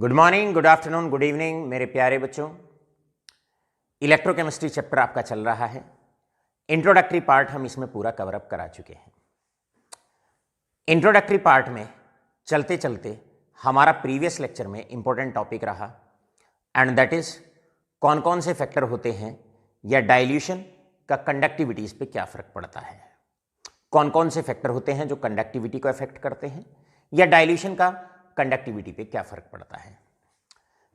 Good morning, good afternoon, good evening मेरे प्यारे बच्चों। इलेक्ट्रोकेमिस्ट्री चैप्टर आपका चल रहा है। इंट्रोडक्टरी पार्ट हम इसमें पूरा कवर अप करा चुके हैं। इंट्रोडक्टरी पार्ट में चलते चलते हमारा प्रीवियस लेक्चर में इंपॉर्टेंट टॉपिक रहा एंड दैट इज कौन कौन से फैक्टर होते हैं या डाइल्यूशन का कंडक्टिविटीज पे क्या फर्क पड़ता है। कौन कौन से फैक्टर होते हैं जो कंडक्टिविटी को अफेक्ट करते हैं या डाइल्यूशन का कंडक्टिविटी पे क्या फर्क पड़ता है।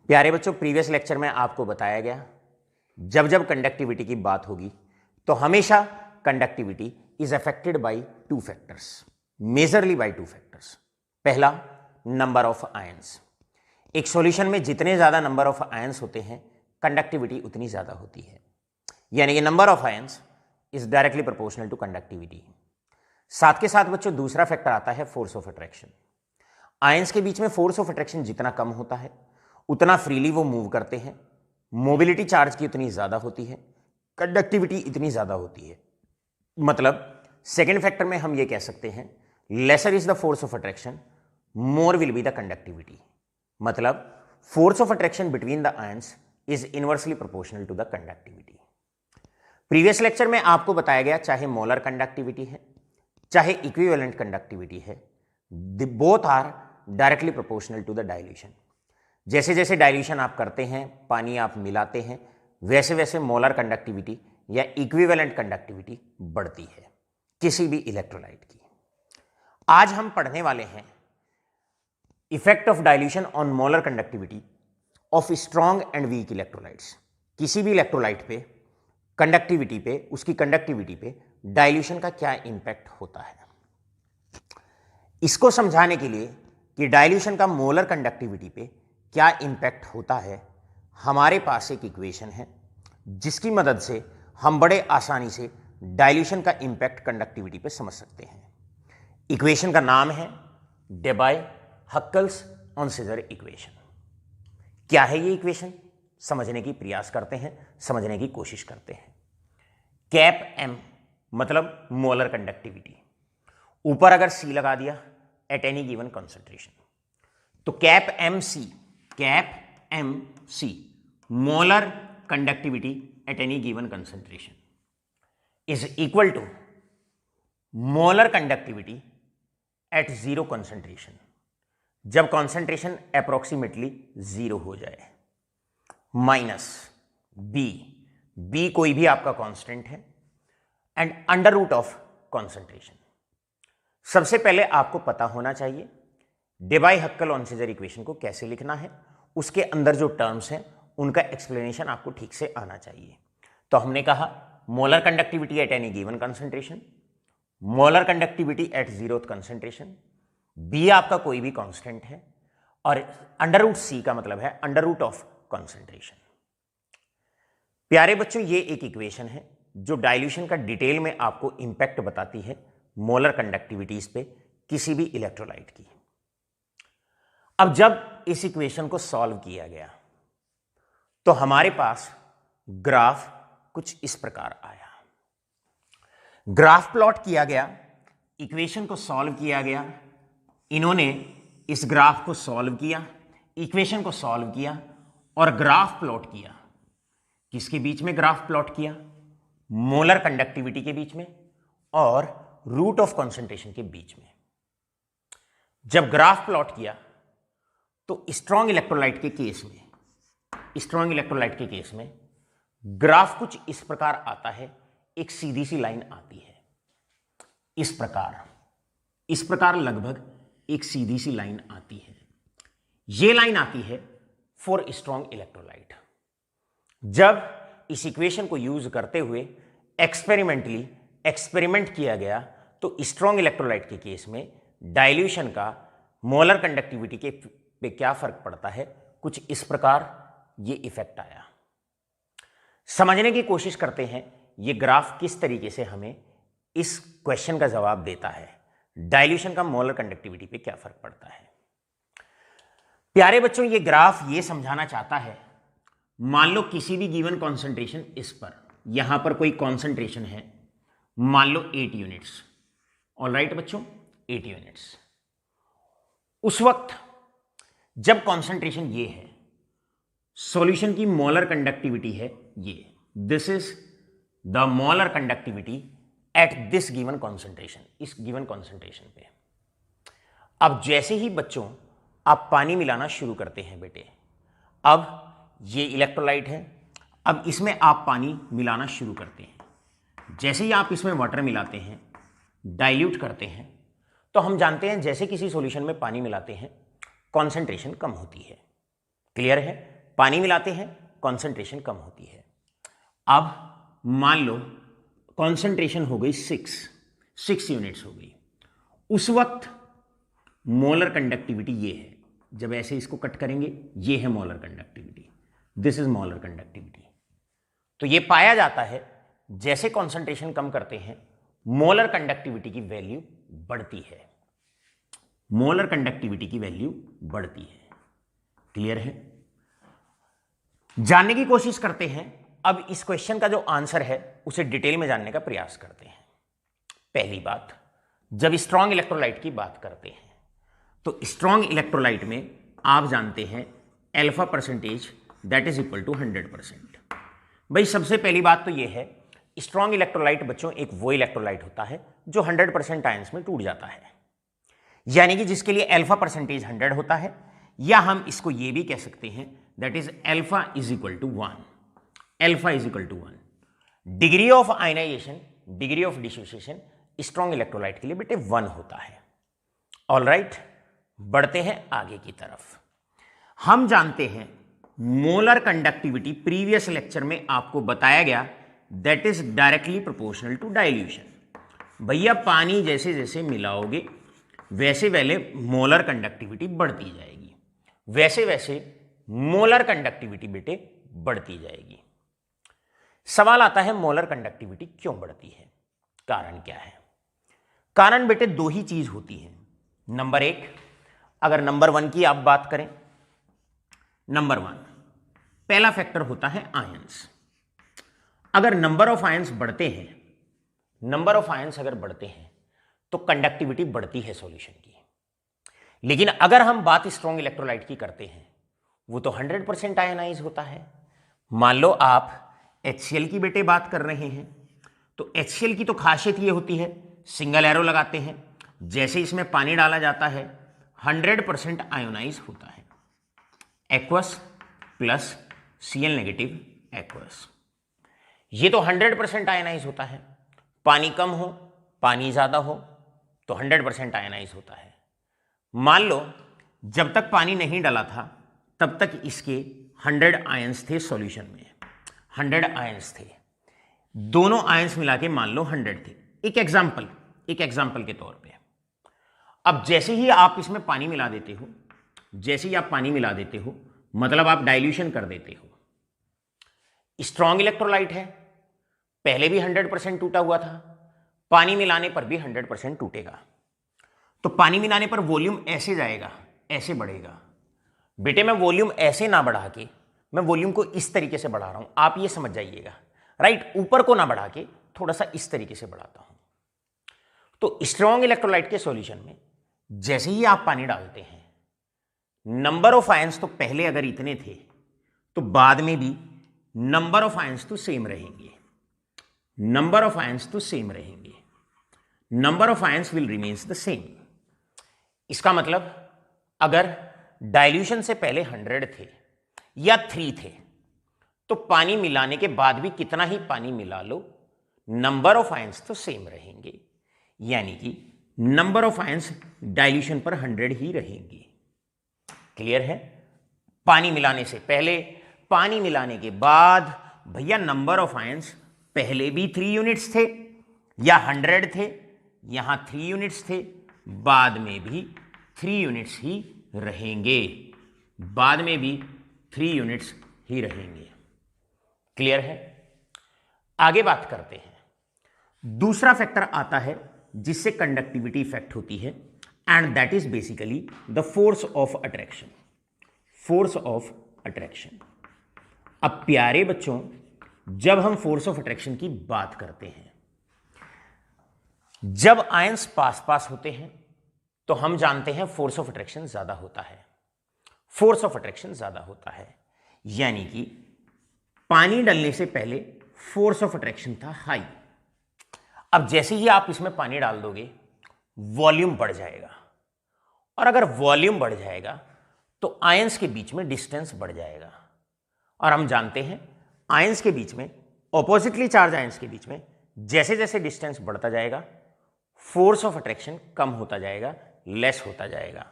प्यारे बच्चों, प्रीवियस लेक्चर में आपको बताया गया जब जब कंडक्टिविटी की बात होगी तो हमेशा conductivity is affected by two factors, majorly by two factors. पहला, नंबर ऑफ आयंस। एक सॉल्यूशन में जितने ज्यादा नंबर ऑफ आयंस होते हैं कंडक्टिविटी उतनी ज्यादा होती है, यानी कि number of ions is directly proportional to conductivity. साथ के साथ बच्चों दूसरा फैक्टर आता है फोर्स ऑफ अट्रैक्शन। आयंस के बीच में फोर्स ऑफ अट्रैक्शन जितना कम होता है उतना फ्रीली वो मूव करते हैं, मोबिलिटी चार्ज की उतनी ज्यादा होती है, कंडक्टिविटी इतनी ज्यादा होती है। मतलब सेकेंड फैक्टर में हम ये कह सकते हैं lesser is the force of attraction, more will be the conductivity. मतलब force of attraction between the ions is inversely proportional to the conductivity. Previous lecture में आपको बताया गया चाहे मोलर कंडक्टिविटी है चाहे इक्विवेलेंट कंडक्टिविटी है, both are directly proportional to the dilution. जैसे जैसे डाइल्यूशन आप करते हैं, पानी आप मिलाते हैं, वैसे वैसे मोलर कंडक्टिविटी या इक्विवेलेंट कंडक्टिविटी बढ़ती है किसी भी इलेक्ट्रोलाइट की। आज हम पढ़ने वाले हैं effect of dilution on molar conductivity of strong and weak electrolytes. किसी भी इलेक्ट्रोलाइट पे कंडक्टिविटी पे, उसकी कंडक्टिविटी पे डाइल्यूशन का क्या इंपैक्ट होता है। इसको समझाने के लिए कि डाइल्यूशन का मोलर कंडक्टिविटी पे क्या इंपैक्ट होता है, हमारे पास एक इक्वेशन है जिसकी मदद से हम बड़े आसानी से डाइल्यूशन का इंपैक्ट कंडक्टिविटी पे समझ सकते हैं। इक्वेशन का नाम है डेबाय-हक्केल्स-ऑनसीजर इक्वेशन। क्या है ये इक्वेशन, समझने की प्रयास करते हैं, समझने की कोशिश करते हैं। कैप एम मतलब मोलर कंडक्टिविटी, ऊपर अगर सी लगा दिया एट एनी गिवन कॉन्सेंट्रेशन, तो cap m c molar conductivity at any given concentration is equal to molar conductivity at zero concentration, जब कॉन्सेंट्रेशन अप्रोक्सीमेटली जीरो हो जाए, माइनस बी कोई भी आपका कांस्टेंट है and under root of concentration. सबसे पहले आपको पता होना चाहिए डेबाय-हक्केल-ऑनसीजर इक्वेशन को कैसे लिखना है, उसके अंदर जो टर्म्स हैं उनका एक्सप्लेनेशन आपको ठीक से आना चाहिए। तो हमने कहा molar conductivity at any given concentration, molar conductivity at zeroth concentration, b आपका कोई भी कांस्टेंट है और अंडर रूट सी का मतलब है अंडर रूट ऑफ कॉन्सेंट्रेशन। प्यारे बच्चों, ये एक इक्वेशन है जो डाइल्यूशन का डिटेल में आपको इंपैक्ट बताती है मोलर कंडक्टिविटीज पे किसी भी इलेक्ट्रोलाइट की। अब जब इस इक्वेशन को सॉल्व किया गया तो हमारे पास ग्राफ कुछ इस प्रकार आया। ग्राफ प्लॉट किया गया, इक्वेशन को सॉल्व किया गया, इन्होंने इस ग्राफ को सॉल्व किया, इक्वेशन को सॉल्व किया और ग्राफ प्लॉट किया। किसके बीच में ग्राफ प्लॉट किया? मोलर कंडक्टिविटी के बीच में और रूट ऑफ कॉन्सेंट्रेशन के बीच में। जब ग्राफ प्लॉट किया तो स्ट्रॉन्ग इलेक्ट्रोलाइट के केस में ग्राफ कुछ इस प्रकार आता है, एक सीधी सी लाइन आती है इस प्रकार लगभग एक सीधी सी लाइन आती है। यह लाइन आती है फॉर स्ट्रॉन्ग इलेक्ट्रोलाइट। जब इस इक्वेशन को यूज करते हुए एक्सपेरिमेंट किया गया तो स्ट्रॉन्ग इलेक्ट्रोलाइट के केस में डाइल्यूशन का मोलर कंडक्टिविटी के पे क्या फर्क पड़ता है, कुछ इस प्रकार ये इफेक्ट आया। समझने की कोशिश करते हैं ये ग्राफ किस तरीके से हमें इस क्वेश्चन का जवाब देता है, डाइल्यूशन का मोलर कंडक्टिविटी पे क्या फर्क पड़ता है। प्यारे बच्चों, ये ग्राफ ये समझाना चाहता है, मान लो किसी भी गिवन कॉन्सेंट्रेशन इस पर, यहां पर कोई कॉन्सेंट्रेशन है, मान लो 8 यूनिट्स। ऑलराइट बच्चों, 8 यूनिट्स। उस वक्त जब कॉन्सेंट्रेशन ये है, सॉल्यूशन की मोलर कंडक्टिविटी है ये, this is the molar conductivity at this given concentration, इस गिवन कॉन्सेंट्रेशन पे। अब जैसे ही बच्चों आप पानी मिलाना शुरू करते हैं बेटे, अब ये इलेक्ट्रोलाइट है, अब इसमें आप पानी मिलाना शुरू करते हैं। जैसे ही आप इसमें वाटर मिलाते हैं, डाइल्यूट करते हैं, तो हम जानते हैं जैसे किसी सॉल्यूशन में पानी मिलाते हैं कॉन्सेंट्रेशन कम होती है। क्लियर है? पानी मिलाते हैं कॉन्सेंट्रेशन कम होती है। अब मान लो कॉन्सेंट्रेशन हो गई 6 यूनिट्स हो गई, उस वक्त मोलर कंडक्टिविटी ये है। जब ऐसे इसको कट करेंगे, ये है molar conductivity, this is molar conductivity. तो ये पाया जाता है जैसे कॉन्सेंट्रेशन कम करते हैं मोलर कंडक्टिविटी की वैल्यू बढ़ती है, मोलर कंडक्टिविटी की वैल्यू बढ़ती है। क्लियर है? जानने की कोशिश करते हैं। अब इस क्वेश्चन का जो आंसर है उसे डिटेल में जानने का प्रयास करते हैं। पहली बात, जब स्ट्रॉन्ग इलेक्ट्रोलाइट की बात करते हैं तो स्ट्रॉन्ग इलेक्ट्रोलाइट में आप जानते हैं alpha percentage that is equal to 100%। भाई सबसे पहली बात तो यह है, स्ट्रॉन्ग इलेक्ट्रोलाइट बच्चों एक वो इलेक्ट्रोलाइट होता है जो 100% आयंस में टूट जाता है, यानी कि जिसके लिए अल्फा परसेंटेज 100 होता है, या हम इसको ये भी कह सकते हैं that is alpha is equal to 1। Alpha is equal to 1। Degree of ionization, degree of dissociation strong electrolyte के लिए बेटे 1 होता है। ऑलराइट, बढ़ते हैं आगे की तरफ। हम जानते हैं मोलर कंडक्टिविटी, प्रीवियस लेक्चर में आपको बताया गया that is directly proportional to dilution. भैया पानी जैसे जैसे मिलाओगे वैसे वैसे मोलर कंडक्टिविटी बढ़ती जाएगी, वैसे वैसे मोलर कंडक्टिविटी बेटे बढ़ती जाएगी। सवाल आता है मोलर कंडक्टिविटी क्यों बढ़ती है, कारण क्या है? कारण बेटे दो ही चीज होती है। नंबर एक, अगर नंबर 1 की आप बात करें, नंबर 1 पहला फैक्टर होता है आयंस। अगर नंबर ऑफ आयंस बढ़ते हैं, नंबर ऑफ आयंस अगर बढ़ते हैं तो कंडक्टिविटी बढ़ती है सॉल्यूशन की। लेकिन अगर हम बात स्ट्रॉन्ग इलेक्ट्रोलाइट की करते हैं, वो तो 100% आयनाइज होता है। मान लो आप HCl की बेटे बात कर रहे हैं, तो HCl की तो खासियत ये होती है, सिंगल एरो लगाते हैं, जैसे इसमें पानी डाला जाता है 100% आयोनाइज होता है। Aqueous plus Cl negative aqueous, ये तो 100% आयनाइज होता है। पानी कम हो, पानी ज्यादा हो तो 100% आयनाइज होता है। मान लो जब तक पानी नहीं डाला था तब तक इसके 100 आयंस थे सॉल्यूशन में, 100 आयंस थे, दोनों आयंस मिला के मान लो 100 थे। एक एग्जाम्पल के तौर पे, अब जैसे ही आप इसमें पानी मिला देते हो, जैसे ही आप पानी मिला देते हो मतलब आप डाइल्यूशन कर देते हो। स्ट्रॉन्ग इलेक्ट्रोलाइट है, पहले भी 100% टूटा हुआ था, पानी मिलाने पर भी 100% टूटेगा। तो पानी मिलाने पर वॉल्यूम ऐसे जाएगा, ऐसे बढ़ेगा। बेटे मैं वॉल्यूम ऐसे ना बढ़ा के, मैं वॉल्यूम को इस तरीके से बढ़ा रहा हूं, आप ये समझ जाइएगा। राइट, ऊपर को ना बढ़ा के थोड़ा सा इस तरीके से बढ़ाता हूं। तो स्ट्रॉन्ग इलेक्ट्रोलाइट के सॉल्यूशन में जैसे ही आप पानी डालते हैं, नंबर ऑफ आयंस तो पहले अगर इतने थे तो बाद में भी नंबर ऑफ आयंस तो सेम रहेंगे, नंबर ऑफ आयंस तो सेम रहेंगे, number of ions will remains the same. इसका मतलब अगर डाइल्यूशन से पहले 100 थे या 3 थे, तो पानी मिलाने के बाद भी कितना ही पानी मिला लो, नंबर ऑफ आयंस तो सेम रहेंगे, यानी कि नंबर ऑफ आयंस डाइल्यूशन पर 100 ही रहेंगे। क्लियर है? पानी मिलाने से पहले, पानी मिलाने के बाद भैया नंबर ऑफ आयंस पहले भी 3 यूनिट्स थे या 100 थे, यहां 3 यूनिट्स थे, बाद में भी 3 यूनिट्स ही रहेंगे, बाद में भी 3 यूनिट्स ही रहेंगे। क्लियर है? आगे बात करते हैं। दूसरा फैक्टर आता है जिससे कंडक्टिविटी इफेक्ट होती है, and that is basically the force of attraction. Force of attraction. अब प्यारे बच्चों, जब हम फोर्स ऑफ अट्रैक्शन की बात करते हैं, जब आयंस पास पास होते हैं तो हम जानते हैं फोर्स ऑफ अट्रैक्शन ज्यादा होता है। फोर्स ऑफ अट्रैक्शन ज्यादा होता है, यानी कि पानी डलने से पहले फोर्स ऑफ अट्रैक्शन था हाई। अब जैसे ही आप इसमें पानी डाल दोगे वॉल्यूम बढ़ जाएगा, और अगर वॉल्यूम बढ़ जाएगा तो आयंस के बीच में डिस्टेंस बढ़ जाएगा, और हम जानते हैं आयंस के बीच में, ऑपोजिटली चार्ज आयंस के बीच में जैसे जैसे डिस्टेंस बढ़ता जाएगा फोर्स ऑफ अट्रैक्शन कम होता जाएगा, लेस होता जाएगा,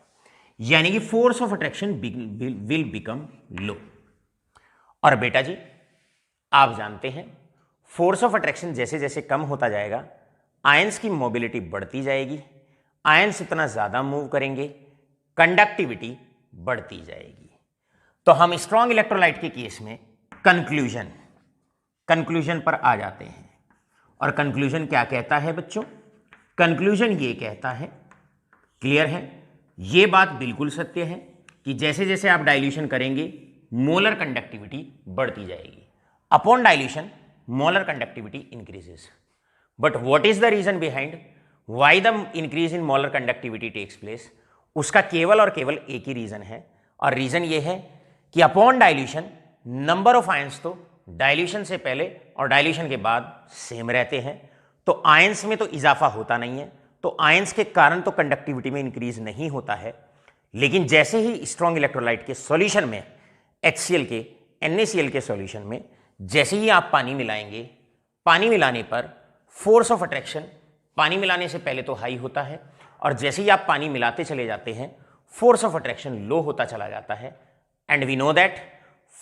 यानी कि force of attraction will become low. और बेटा जी आप जानते हैं फोर्स ऑफ अट्रैक्शन जैसे जैसे कम होता जाएगा आयंस की मोबिलिटी बढ़ती जाएगी, आयंस इतना ज्यादा मूव करेंगे, कंडक्टिविटी बढ़ती जाएगी। तो हम स्ट्रॉन्ग इलेक्ट्रोलाइट के केस में कंक्लूजन पर आ जाते हैं, और कंक्लूजन क्या कहता है बच्चों? कंक्लूजन ये कहता है, क्लियर है, ये बात बिल्कुल सत्य है कि जैसे जैसे आप डाइल्यूशन करेंगे मोलर कंडक्टिविटी बढ़ती जाएगी। Upon dilution molar conductivity increases, but what is the reason behind why the increase in molar conductivity takes place? उसका केवल और केवल एक ही रीजन है, और रीजन ये है कि upon dilution number of ions तो डाइल्यूशन से पहले और डाइल्यूशन के बाद सेम रहते हैं, तो आयंस में तो इजाफा होता नहीं है, तो आयंस के कारण तो कंडक्टिविटी में इंक्रीज नहीं होता है। लेकिन जैसे ही स्ट्रॉन्ग इलेक्ट्रोलाइट के सॉल्यूशन में, HCl के NaCl के सॉल्यूशन में जैसे ही आप पानी मिलाएंगे, पानी मिलाने पर फोर्स ऑफ अट्रैक्शन पानी मिलाने से पहले तो हाई होता है, और जैसे ही आप पानी मिलाते चले जाते हैं फोर्स ऑफ अट्रैक्शन लो होता चला जाता है। And we know that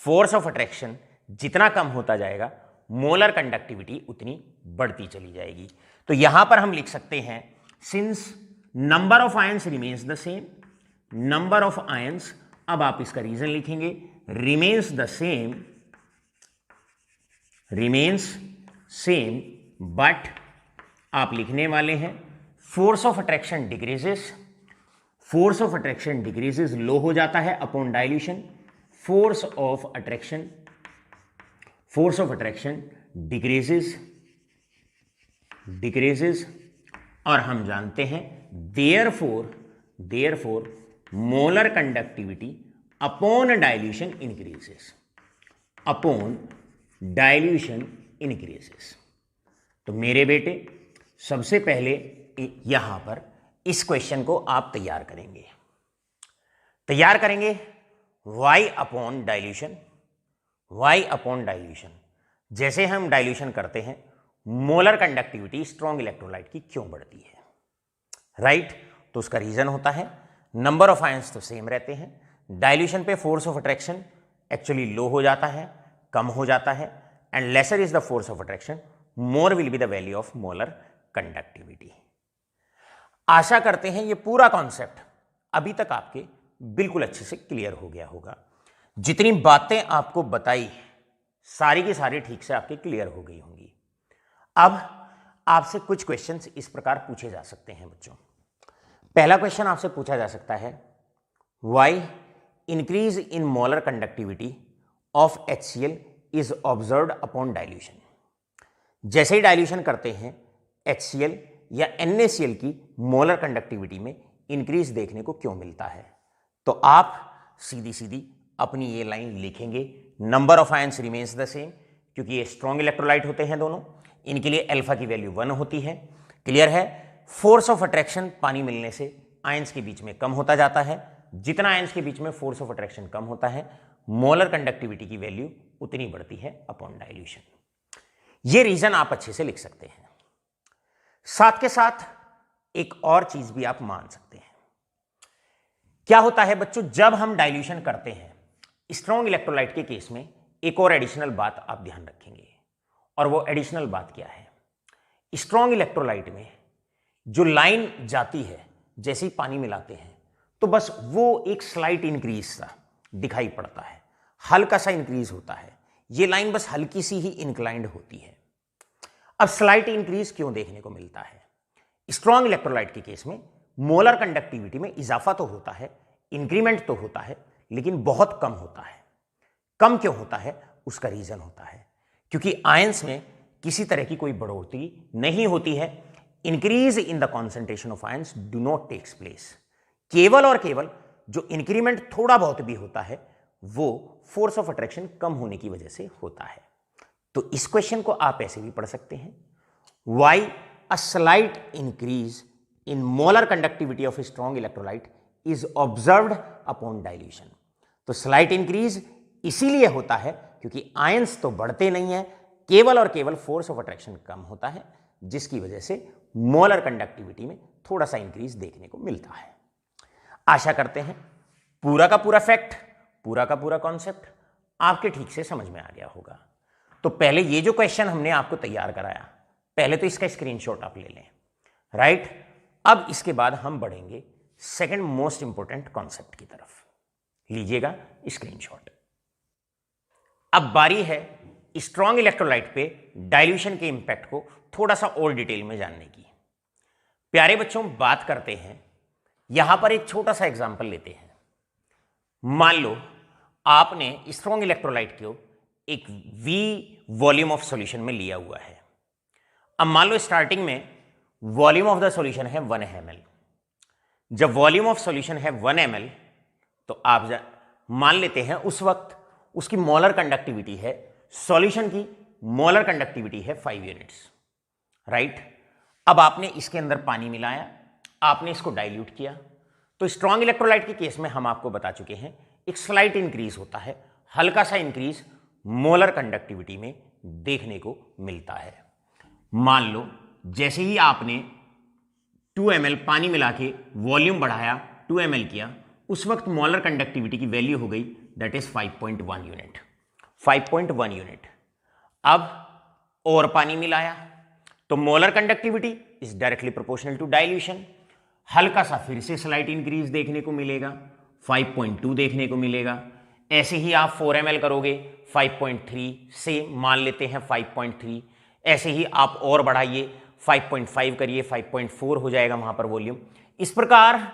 force of attraction जितना कम होता जाएगा मोलर कंडक्टिविटी उतनी बढ़ती चली जाएगी। तो यहां पर हम लिख सकते हैं, since number of ions remains the same, number of ions, अब आप इसका रीजन लिखेंगे, remains the same, remains same, but आप लिखने वाले हैं force of attraction decreases, force of attraction decreases, low हो जाता है upon dilution, force of attraction decreases, और हम जानते हैं therefore molar conductivity upon dilution increases, तो मेरे बेटे सबसे पहले यहां पर इस क्वेश्चन को आप तैयार करेंगे y अपॉन डाइल्यूशन, जैसे हम डाइल्यूशन करते हैं मोलर कंडक्टिविटी स्ट्रॉन्ग इलेक्ट्रोलाइट की क्यों बढ़ती है, राइट? तो उसका रीजन होता है नंबर ऑफ आयंस तो सेम रहते हैं, डाइल्यूशन पे force of attraction actually low हो जाता है, कम हो जाता है, and lesser is the force of attraction more will be the value of molar conductivity. आशा करते हैं ये पूरा कॉन्सेप्ट अभी तक आपके बिल्कुल अच्छे से क्लियर हो गया होगा। जितनी बातें आपको बताई सारी की सारी ठीक से आपके क्लियर हो गई होंगी। अब आपसे कुछ क्वेश्चंस इस प्रकार पूछे जा सकते हैं बच्चों। पहला क्वेश्चन आपसे पूछा जा सकता है, why increase in molar conductivity of HCl is observed upon dilution. जैसे ही डाइल्यूशन करते हैं HCl या NaCl की मोलर कंडक्टिविटी में इंक्रीज देखने को क्यों मिलता है? तो आप सीधी सीधी अपनी ये लाइन लिखेंगे, number of ions remains the same, क्योंकि ये स्ट्रॉन्ग इलेक्ट्रोलाइट होते हैं दोनों, इनके लिए अल्फा की वैल्यू 1 होती है, क्लियर है। फोर्स ऑफ अट्रैक्शन पानी मिलने से आयंस के बीच में कम होता जाता है, जितना आयंस के बीच में फोर्स ऑफ अट्रैक्शन कम होता है मोलर कंडक्टिविटी की वैल्यू उतनी बढ़ती है अपॉन डाइल्यूशन। ये रीजन आप अच्छे से लिख सकते हैं। साथ के साथ एक और चीज भी आप मान सकते हैं। क्या होता है बच्चों, जब हम डाइल्यूशन करते हैं स्ट्रॉन्ग इलेक्ट्रोलाइट के केस में, एक और एडिशनल बात आप ध्यान रखेंगे, और वो एडिशनल बात क्या है, स्ट्रॉन्ग इलेक्ट्रोलाइट में जो लाइन जाती है जैसे ही पानी मिलाते हैं तो बस वो एक स्लाइट इंक्रीज सा दिखाई पड़ता है, हल्का सा इंक्रीज होता है, ये लाइन बस हल्की सी ही इंक्लाइंड होती है। अब स्लाइट इंक्रीज क्यों देखने को मिलता है? स्ट्रॉन्ग इलेक्ट्रोलाइट के केस में मोलर कंडक्टिविटी में इजाफा तो होता है, इंक्रीमेंट तो होता है, लेकिन बहुत कम होता है। कम क्यों होता है? उसका रीजन होता है क्योंकि आयंस में किसी तरह की कोई बढ़ोतरी नहीं होती है। Increase in the concentration of ions do not takes place. केवल और केवल जो इंक्रीमेंट थोड़ा बहुत भी होता है वो फोर्स ऑफ अट्रैक्शन कम होने की वजह से होता है। तो इस क्वेश्चन को आप ऐसे भी पढ़ सकते हैं, why a slight increase in molar conductivity of a strong electrolyte is observed upon dilution. तो स्लाइट इंक्रीज इसीलिए होता है क्योंकि आयंस तो बढ़ते नहीं है, केवल और केवल फोर्स ऑफ अट्रैक्शन कम होता है, जिसकी वजह से मोलर कंडक्टिविटी में थोड़ा सा इंक्रीज देखने को मिलता है। आशा करते हैं पूरा का पूरा फैक्ट, पूरा का पूरा कॉन्सेप्ट आपके ठीक से समझ में आ गया होगा। तो पहले ये जो क्वेश्चन हमने आपको तैयार कराया, पहले तो इसका स्क्रीनशॉट आप ले लें, राइट। अब इसके बाद हम बढ़ेंगे सेकंड मोस्ट इंपॉर्टेंट कॉन्सेप्ट की तरफ। लीजिएगा स्क्रीनशॉट। अब बारी है स्ट्रॉन्ग इलेक्ट्रोलाइट पे डाइल्यूशन के इंपैक्ट को थोड़ा सा और डिटेल में जानने की। प्यारे बच्चों, बात करते हैं, यहां पर एक छोटा सा एग्जांपल लेते हैं। मान लो आपने स्ट्रॉन्ग इलेक्ट्रोलाइट को एक V वॉल्यूम ऑफ सॉल्यूशन में लिया हुआ है। अब मान लो स्टार्टिंग में वॉल्यूम ऑफ द सॉल्यूशन है 1 ml। जब वॉल्यूम ऑफ सॉल्यूशन है 1 ml तो आप मान लेते हैं उस वक्त उसकी मोलर कंडक्टिविटी है, सॉल्यूशन की मोलर कंडक्टिविटी है 5 यूनिट्स, राइट। अब आपने इसके अंदर पानी मिलाया, आपने इसको डाइल्यूट किया, तो स्ट्रॉन्ग इलेक्ट्रोलाइट के केस में हम आपको बता चुके हैं एक स्लाइट इंक्रीज होता है, हल्का सा इंक्रीज मोलर कंडक्टिविटी में देखने को मिलता है। मान लो जैसे ही आपने 2 ml पानी मिला के वॉल्यूम बढ़ाया, 2 ml किया, उस वक्त मोलर कंडक्टिविटी की वैल्यू हो गई दैट इज 5.1 यूनिट, 5.1 यूनिट। अब और पानी मिलाया तो molar conductivity is directly proportional to dilution, हल्का सा फिर से स्लाइट इंक्रीज देखने को मिलेगा, 5.2 देखने को मिलेगा। ऐसे ही आप 4 ml करोगे 5.3 से मान लेते हैं 5.3, ऐसे ही आप और बढ़ाइए 5.5 करिए, 5.4 हो जाएगा वहां पर वॉल्यूम। इस प्रकार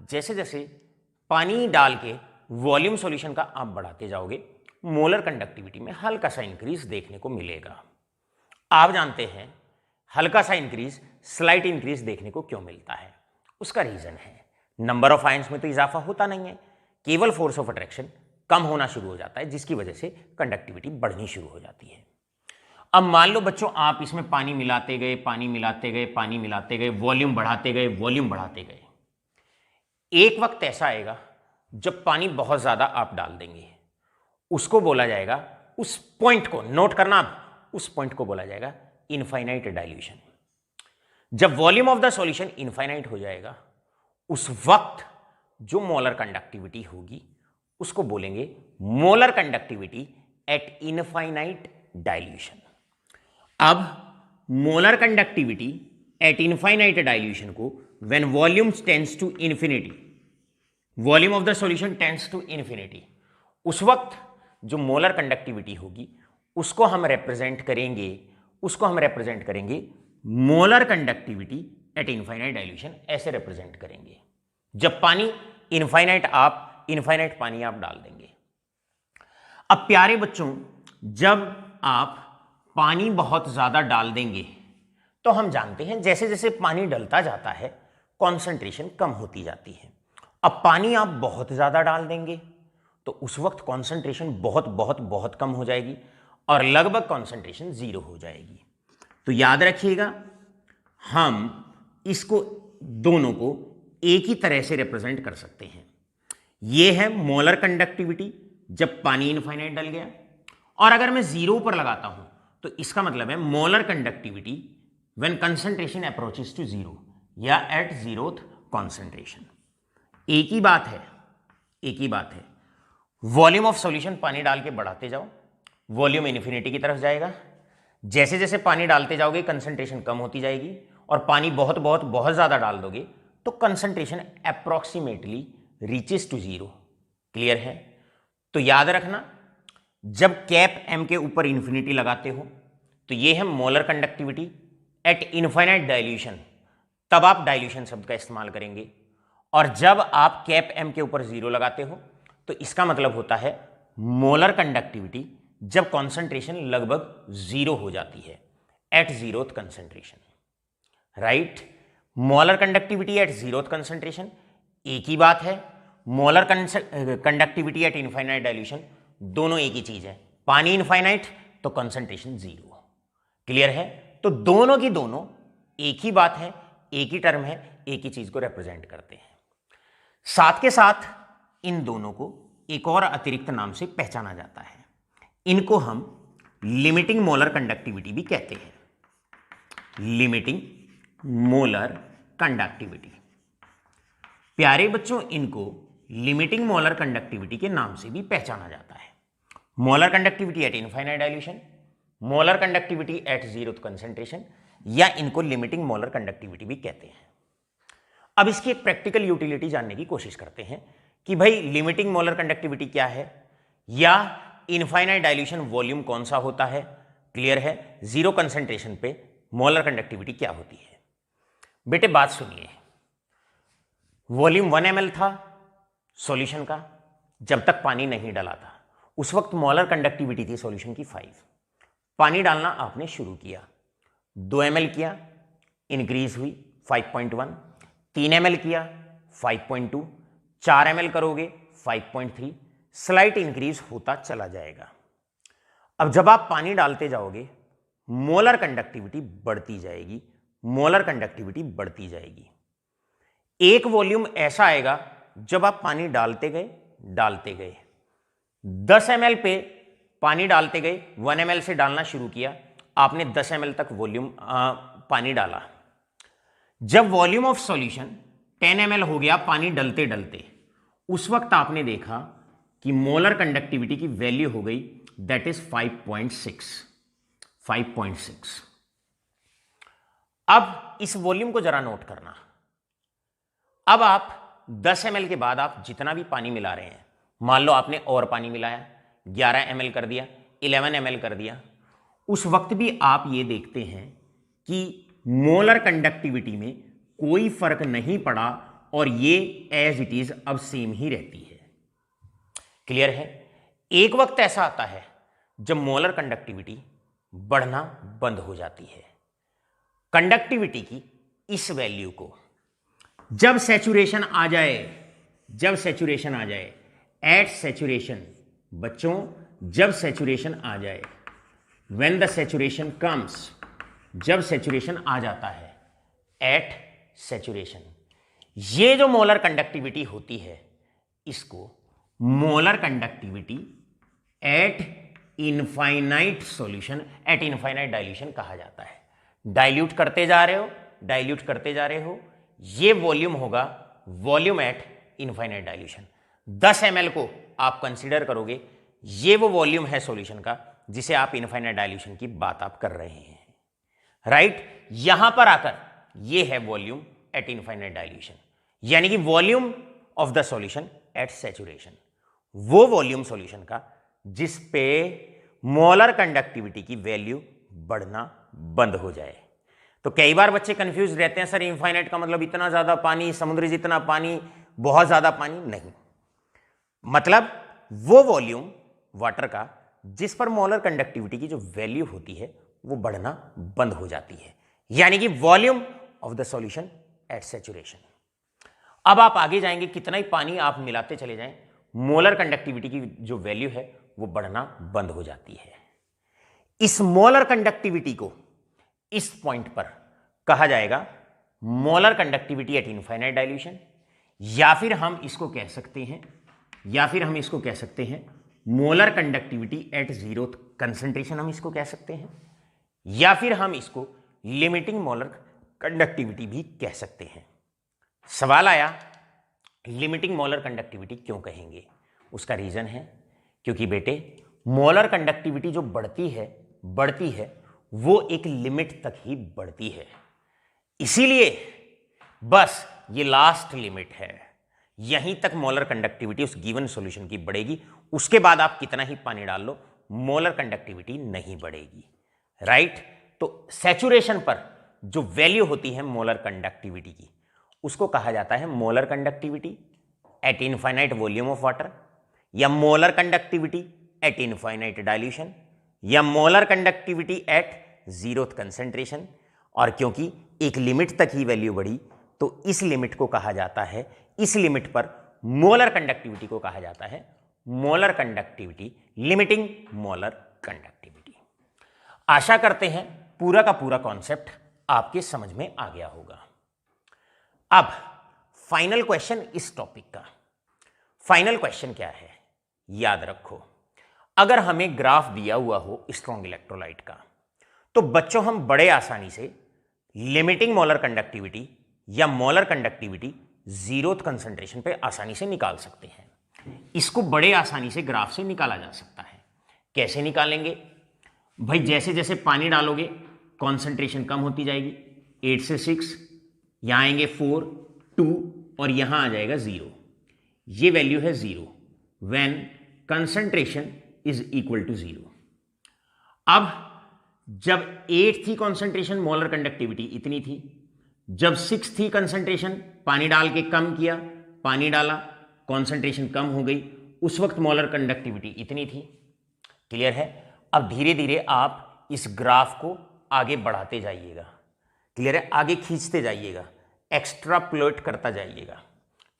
जैसे जैसे पानी डाल के वॉल्यूम सॉल्यूशन का आप बढ़ाते जाओगे, मोलर कंडक्टिविटी में हल्का सा इंक्रीज देखने को मिलेगा। आप जानते हैं हल्का सा इंक्रीज, स्लाइट इंक्रीज देखने को क्यों मिलता है? उसका रीजन है नंबर ऑफ आयंस में तो इजाफा होता नहीं है, केवल फोर्स ऑफ अट्रैक्शन कम होना शुरू हो जाता है, जिसकी वजह से कंडक्टिविटी बढ़नी शुरू हो जाती है। अब मान लो बच्चों आप इसमें पानी मिलाते गए, पानी मिलाते गए, पानी मिलाते गए, वॉल्यूम बढ़ाते गए, वॉल्यूम बढ़ाते गए। एक वक्त ऐसा आएगा जब पानी बहुत ज्यादा आप डाल देंगे, उसको बोला जाएगा, उस पॉइंट को नोट करना आप, उस पॉइंट को बोला जाएगा इनफाइनाइट डाइल्यूशन। जब volume of the solution infinite हो जाएगा, उस वक्त जो मोलर कंडक्टिविटी होगी उसको बोलेंगे molar conductivity at infinite dilution. अब molar conductivity at infinite dilution को when volume tends to infinity, volume of the solution tends to infinity, उस वक्त जो मोलर कंडक्टिविटी होगी उसको हम रिप्रेजेंट करेंगे molar conductivity at infinite dilution, ऐसे रिप्रेजेंट करेंगे। जब पानी इनफाइनाइट पानी आप डाल देंगे। अब प्यारे बच्चों, जब आप पानी बहुत ज्यादा डाल देंगे तो हम जानते हैं जैसे जैसे पानी डलता जाता है कॉन्सेंट्रेशन कम होती जाती है। अब पानी आप बहुत ज्यादा डाल देंगे तो उस वक्त कॉन्सेंट्रेशन बहुत बहुत बहुत कम हो जाएगी और लगभग कॉन्सेंट्रेशन 0 हो जाएगी। तो याद रखिएगा, हम इसको दोनों को एक ही तरह से रिप्रेजेंट कर सकते हैं। यह है मोलर कंडक्टिविटी जब पानी इनफाइनाइट डल गया, और अगर मैं 0 पर लगाता हूं तो इसका मतलब है molar conductivity when concentration approaches to 0 या एट 0th कॉन्सेंट्रेशन। एक ही बात है, वॉल्यूम ऑफ सॉल्यूशन पानी डाल के बढ़ाते जाओ, वॉल्यूम इन्फिनिटी की तरफ जाएगा। जैसे जैसे पानी डालते जाओगे कंसंट्रेशन कम होती जाएगी, और पानी बहुत बहुत बहुत ज्यादा डाल दोगे तो concentration approximately reaches to 0। Clear है? तो याद रखना, जब कैप एम के ऊपर इन्फिनिटी लगाते हो तो ये है molar conductivity at infinite dilution, तब आप डाइल्यूशन शब्द का इस्तेमाल करेंगे। और जब आप कैप एम के ऊपर 0 लगाते हो तो इसका मतलब होता है मोलर कंडक्टिविटी जब कॉन्सेंट्रेशन लगभग 0 हो जाती है, at 0th concentration, right. Molar conductivity at 0th concentration, एक ही बात है। Molar conductivity at infinite dilution दोनों एक ही चीज है। पानी इनफाइनाइट तो कंसंट्रेशन जीरो। क्लियर है? तो दोनों की दोनों एक ही बात है, एक ही टर्म है, एक ही चीज को रिप्रेजेंट करते हैं। साथ के साथ इन दोनों को एक और अतिरिक्त नाम से पहचाना जाता है। इनको हम लिमिटिंग मोलर कंडक्टिविटी भी कहते हैं। Limiting molar conductivity. प्यारे बच्चों, इनको लिमिटिंग मोलर कंडक्टिविटी के नाम से भी पहचाना जाता है। Molar conductivity at infinite dilution, molar conductivity at zeroth concentration, या इनको लिमिटिंग मोलर कंडक्टिविटी भी कहते हैं। अब इसकी एक प्रैक्टिकल यूटिलिटी जानने की कोशिश करते हैं कि भाई लिमिटिंग मोलर कंडक्टिविटी क्या है, या इनफाइनाइट डाइल्यूशन वॉल्यूम कौन सा होता है। क्लियर है? जीरो कंसंट्रेशन पे मोलर कंडक्टिविटी क्या होती है। बेटे बात सुनिए, वॉल्यूम 1 ml था सॉल्यूशन का जब तक पानी नहीं डाला था। उस वक्त मोलर कंडक्टिविटी थी सॉल्यूशन की 5। पानी डालना आपने शुरू किया, 2 ml किया, इंक्रीज हुई 5.1, 3 ml किया 5.2, 4 ml करोगे 5.3, स्लाइट इंक्रीज होता चला जाएगा। अब जब आप पानी डालते जाओगे मोलर कंडक्टिविटी बढ़ती जाएगी, मोलर कंडक्टिविटी बढ़ती जाएगी। एक वॉल्यूम ऐसा आएगा जब आप पानी डालते गए 10 ml पे पानी डालते गए, 1 ml से डालना शुरू किया, आपने 10 ml तक वॉल्यूम पानी डाला। जब वॉल्यूम ऑफ सॉल्यूशन 10 ml हो गया पानी डलते डलते, उस वक्त आपने देखा कि मोलर कंडक्टिविटी की वैल्यू हो गई दैट इज 5.6। अब इस वॉल्यूम को जरा नोट करना। अब आप 10 ml के बाद आप जितना भी पानी मिला रहे हैं, मान लो आपने और पानी मिलाया, 11 ml कर दिया, 11 ml कर दिया, उस वक्त भी आप ये देखते हैं कि मोलर कंडक्टिविटी में कोई फर्क नहीं पड़ा और ये एज इट इज अब सेम ही रहती है। क्लियर है? एक वक्त ऐसा आता है जब मोलर कंडक्टिविटी बढ़ना बंद हो जाती है। कंडक्टिविटी की इस वैल्यू को जब सैचुरेशन आ जाए, एट सैचुरेशन, बच्चों जब सैचुरेशन आ जाए, व्हेन द सैचुरेशन कम्स, जब सैचुरेशन आ जाता है, एट सैचुरेशन, ये जो मोलर कंडक्टिविटी होती है इसको molar conductivity at infinite solution, eight infinite dilution कहा जाता है। डाइल्यूट करते जा रहे हो, ये वॉल्यूम होगा volume at infinite dilution. 10 ml को आप कंसीडर करोगे, ये वो वॉल्यूम है सॉल्यूशन का जिसे आप इनफाइनाइट डाइल्यूशन की बात आप कर रहे हैं। राइट? यहां पर आकर ये है वॉल्यूम एट इनफाइनाइट डाइल्यूशन, यानी कि volume of the solution at saturation, वो वॉल्यूम सॉल्यूशन का जिस पे मोलर कंडक्टिविटी की वैल्यू बढ़ना बंद हो जाए। तो कई बार बच्चे कंफ्यूज रहते हैं, सर इनफाइनाइट का मतलब इतना ज्यादा पानी, समुद्र जितना पानी, बहुत ज्यादा पानी? नहीं, मतलब वो वॉल्यूम वाटर का जिस पर मोलर कंडक्टिविटी की जो वैल्यू होती है वो बढ़ना बंद हो जाती है, यानी कि volume of the solution at saturation. अब आप आगे जाएंगे, कितना ही पानी आप मिलाते चले जाएं, मोलर कंडक्टिविटी की जो वैल्यू है वो बढ़ना बंद हो जाती है। इस मोलर कंडक्टिविटी को इस पॉइंट पर कहा जाएगा molar conductivity at infinite dilution, या फिर हम इसको कह सकते हैं molar conductivity at zeroth concentration, हम इसको कह सकते हैं, या फिर हम इसको लिमिटिंग मोलर कंडक्टिविटी भी कह सकते हैं। सवाल आया लिमिटिंग मोलर कंडक्टिविटी क्यों कहेंगे? उसका रीजन है क्योंकि बेटे मोलर कंडक्टिविटी जो बढ़ती है वो एक लिमिट तक ही बढ़ती है, इसीलिए बस ये लास्ट लिमिट है, यहीं तक मोलर कंडक्टिविटी उस गिवन सॉल्यूशन की बढ़ेगी, उसके बाद आप कितना ही पानी डाल लो मोलर कंडक्टिविटी नहीं बढ़ेगी। राइट? तो सैचुरेशन पर जो वैल्यू होती है मोलर कंडक्टिविटी की उसको कहा जाता है molar conductivity at infinite volume of water, या molar conductivity at infinite dilution, या molar conductivity at zeroth concentration. और क्योंकि एक लिमिट तक ही वैल्यू बढ़ी तो इस लिमिट को कहा जाता है, इस लिमिट पर मोलर कंडक्टिविटी को कहा जाता है molar conductivity, limiting molar conductivity. आशा करते हैं पूरा का पूरा कॉन्सेप्ट आपके समझ में आ गया होगा। अब फाइनल क्वेश्चन इस टॉपिक का, फाइनल क्वेश्चन क्या है, याद रखो, अगर हमें ग्राफ दिया हुआ हो स्ट्रॉन्ग इलेक्ट्रोलाइट का, तो बच्चों हम बड़े आसानी से लिमिटिंग मोलर कंडक्टिविटी या मोलर कंडक्टिविटी जीरोथ कंसंट्रेशन पे आसानी से निकाल सकते हैं। इसको बड़े आसानी से ग्राफ से निकाला जा सकता है। कैसे निकालेंगे भाई? जैसे जैसे पानी डालोगे कॉन्सेंट्रेशन कम होती जाएगी, 8 से 6, यहां आएंगे 4, 2 और यहां आ जाएगा 0। ये वैल्यू है 0 when concentration is equal to 0। अब जब 8 थी कंसंट्रेशन, मोलर कंडक्टिविटी इतनी थी। जब 6 थी कंसंट्रेशन, पानी डाल के कम किया, पानी डाला, कंसंट्रेशन कम हो गई, उस वक्त मोलर कंडक्टिविटी इतनी थी। क्लियर है? अब धीरे धीरे आप इस ग्राफ को आगे बढ़ाते जाइएगा। क्लियर है? आगे खींचते जाइएगा, एक्स्ट्रापोलेट करता जाइएगा।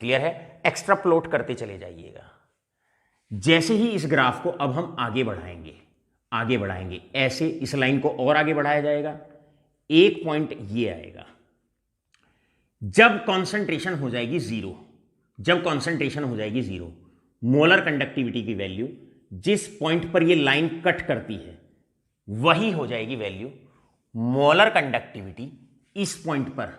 क्लियर है? एक्स्ट्रापोलेट करते चले जाइएगा। जैसे ही इस ग्राफ को अब हम आगे बढ़ाएंगे, आगे बढ़ाएंगे, ऐसे इस लाइन को और आगे बढ़ाया जाएगा। एक पॉइंट ये आएगा, जब कॉन्सेंट्रेशन हो जाएगी 0, जब कॉन्सेंट्रेशन हो जाएगी 0, मोलर कंडक्टिविटी की वैल्यू जिस पॉइंट पर ये लाइन कट करती है वही हो जाएगी वैल्यू मोलर कंडक्टिविटी। इस पॉइंट पर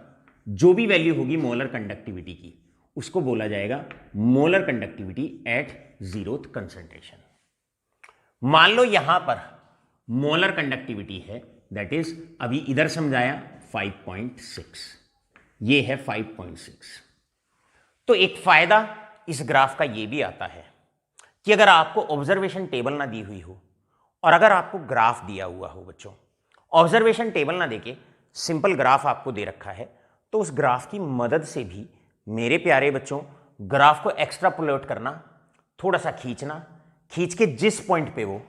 जो भी वैल्यू होगी मोलर कंडक्टिविटी की, उसको बोला जाएगा molar conductivity at zeroth concentration. मान लो यहां पर मोलर कंडक्टिविटी है, दैट इज अभी इधर समझाया 5.6, ये है 5.6। तो एक फायदा इस ग्राफ का ये भी आता है कि अगर आपको ऑब्जर्वेशन टेबल ना दी हुई हो और अगर आपको ग्राफ दिया हुआ हो, बच्चों ऑब्जर्वेशन टेबल ना देके सिंपल ग्राफ आपको दे रखा है, तो उस ग्राफ की मदद से भी मेरे प्यारे बच्चों ग्राफ को एक्स्ट्रापोलेट करना, थोड़ा सा खींचना, खींच के जिस पॉइंट पे वो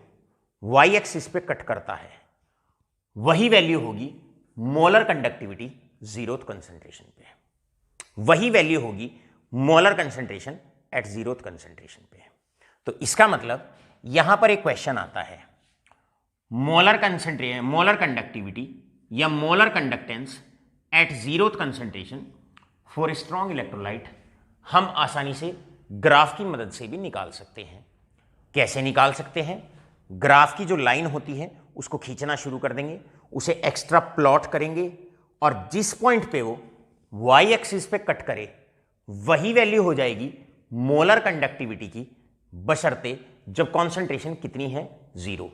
वाई एक्सिस पे कट करता है वही वैल्यू होगी मोलर कंडक्टिविटी जीरोथ कंसंट्रेशन पे, वही वैल्यू होगी molar concentration at zeroth concentration पे। तो इसका मतलब यहां पर एक क्वेश्चन आता है, मोलर कंडक्टिविटी या molar conductance at zeroth concentration for strong electrolyte हम आसानी से ग्राफ की मदद से भी निकाल सकते हैं। कैसे निकाल सकते हैं? ग्राफ की जो लाइन होती है उसको खींचना शुरू कर देंगे, उसे एक्स्ट्रा प्लॉट करेंगे और जिस पॉइंट पे वो वाई एक्सिस पे कट करे वही वैल्यू हो जाएगी मोलर कंडक्टिविटी की, बशर्ते जब कॉन्सेंट्रेशन कितनी है 0।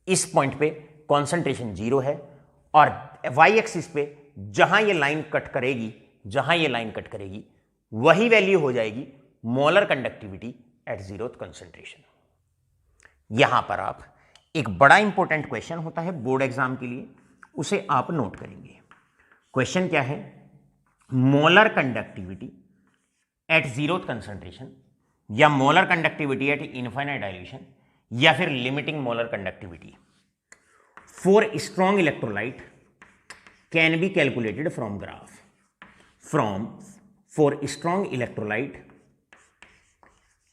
इस पॉइंट पे कॉन्सेंट्रेशन 0 है और वाई एक्सिस पे जहां ये लाइन कट करेगी, जहां ये लाइन कट करेगी वही वैल्यू हो जाएगी molar conductivity at zeroth concentration. यहां पर आप एक बड़ा इंपॉर्टेंट क्वेश्चन होता है बोर्ड एग्जाम के लिए, उसे आप नोट करेंगे। क्वेश्चन क्या है? Molar conductivity at zeroth concentration या molar conductivity at infinite dilution या फिर limiting molar conductivity for strong electrolyte can be calculated from graph. From for strong electrolyte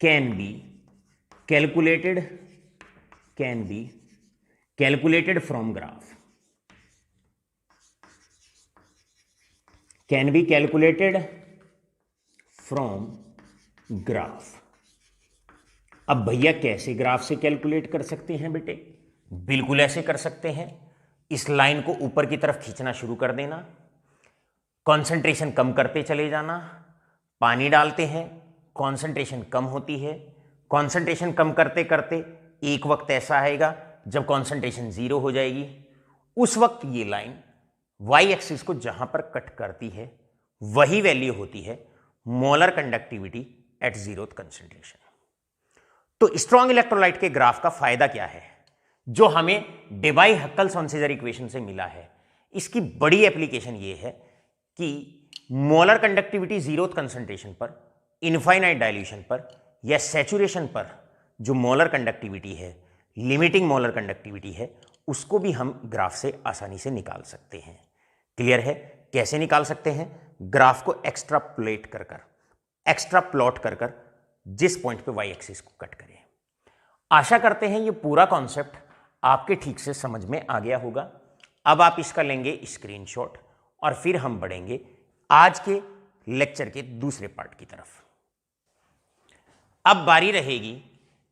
can be calculated from graph, can be calculated from graph। अब भैया कैसे graph से calculate कर सकते हैं बेटे? बिल्कुल ऐसे कर सकते हैं, इस लाइन को ऊपर की तरफ खींचना शुरू कर देना, कॉन्सेंट्रेशन कम करते चले जाना, पानी डालते हैं, कॉन्सेंट्रेशन कम होती है, कॉन्सेंट्रेशन कम करते करते एक वक्त ऐसा आएगा जब कॉन्सेंट्रेशन 0 हो जाएगी, उस वक्त ये लाइन वाई एक्सिस को जहां पर कट करती है वही वैल्यू होती है molar conductivity at zeroth concentration. तो स्ट्रॉन्ग इलेक्ट्रोलाइट के ग्राफ का फायदा क्या है जो हमें डेबाई-हक्कल-सॉनसेजर इक्वेशन से मिला है? इसकी बड़ी एप्लीकेशन ये है कि मोलर कंडक्टिविटी जीरोथ कंसंट्रेशन पर, इनफाइनाइट डाइल्यूशन पर या सैचुरेशन पर जो मोलर कंडक्टिविटी है, लिमिटिंग मोलर कंडक्टिविटी है, उसको भी हम ग्राफ से आसानी से निकाल सकते हैं। क्लियर है? कैसे निकाल सकते हैं? ग्राफ को एक्स्ट्रापोलेट कर कर, एक्स्ट्रा प्लॉट कर कर जिस पॉइंट पे वाई एक्सिस को कट करे। आशा करते हैं ये पूरा कॉन्सेप्ट आपके ठीक से समझ में आ गया होगा। अब आप इसका लेंगे स्क्रीनशॉट और फिर हम बढ़ेंगे आज के लेक्चर के दूसरे पार्ट की तरफ। अब बारी रहेगी